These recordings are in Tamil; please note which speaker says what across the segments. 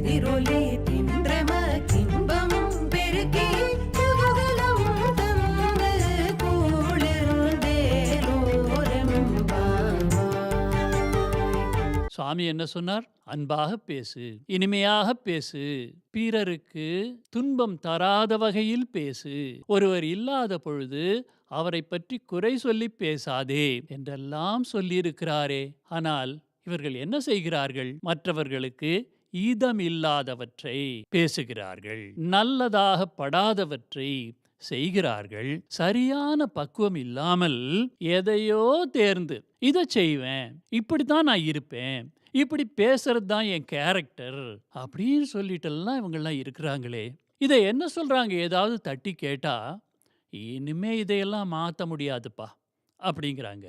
Speaker 1: எதிரொலி தின்றம கின்பம் பெருக்கி குதூகலம் தந்து குளிர்ந்தேலோரெம்பாவாய்.
Speaker 2: சுவாமி என்ன சொன்னார்? அன்பாக பேசு, இனிமையாக பேசு, பிறருக்கு துன்பம் தராத வகையில் பேசு, ஒருவர் இல்லாத பொழுது அவரை பற்றி குறை சொல்லி பேசாதே என்றெல்லாம் சொல்லியிருக்கிறாரே. ஆனால் இவர்கள் என்ன செய்கிறார்கள்? மற்றவர்களுக்கு இதமில்லாதவற்றை பேசுகிறார்கள், நல்லதாக படாதவற்றை செய்கிறார்கள். சரியான பக்குவம் இல்லாமல் எதையோ தேர்ந்து இதை செய்வேன், இப்படித்தான் நான் இருப்பேன், இப்படி பேசுறது தான் என் கேரக்டர் அப்படின்னு சொல்லிட்டெல்லாம் இவங்கெல்லாம் இருக்கிறாங்களே. இதை என்ன சொல்றாங்க? ஏதாவது தட்டி கேட்டா, இனிமே இதையெல்லாம் மாற்ற முடியாதுப்பா அப்படிங்கிறாங்க.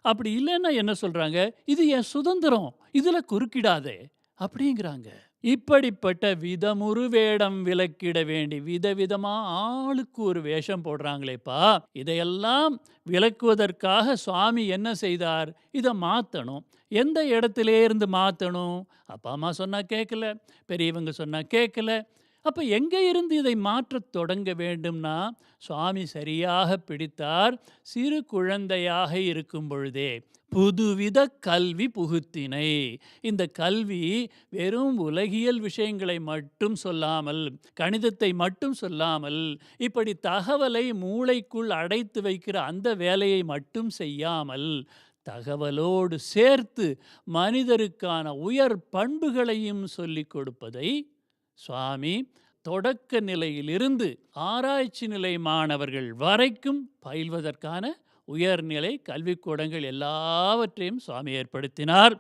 Speaker 2: அப்படி இல்லைன்னா என்ன சொல்றாங்க? இது என் சுதந்திரம், இதுல குறுக்கிடாதே அப்படிங்கிறாங்க. இப்படிப்பட்ட விதமுறு வேடம் விலக்கிட வேண்டி விதவிதமா ஆளுக்கு ஒரு வேஷம் போடுறாங்களேப்பா. இதையெல்லாம் விலக்குவதற்காக சுவாமி என்ன செய்தார்? இதை மாற்றணும். எந்த இடத்திலே இருந்து மாற்றணும்? அப்பா அம்மா சொன்னா கேட்கல, பெரியவங்க சொன்னா கேட்கல. அப்ப எங்க இருந்து இதை மாற்றத் தொடங்க வேண்டும்னா, சுவாமி சரியாக பிடித்தார். சிறு குழந்தையாக இருக்கும் பொழுதே புதுவித கல்வி புகுத்தினை. இந்த கல்வி வெறும் உலகியல் விஷயங்களை மட்டும் சொல்லாமல், கணிதத்தை மட்டும் சொல்லாமல், இப்படி தகவலை மூளைக்குள் அடைத்து வைக்கிற அந்த வேலையை மட்டும் செய்யாமல், தகவலோடு சேர்த்து மனிதருக்கான உயர் பண்புகளையும் சொல்லிக் கொடுப்பதை சுவாமி தொடக்க நிலையிலிருந்து ஆராய்ச்சி நிலை மாணவர்கள் வரைக்கும் பயில்வதற்கான உயர்நிலை கல்விக்கூடங்கள் எல்லாவற்றையும் சுவாமி ஏற்படுத்தினார்.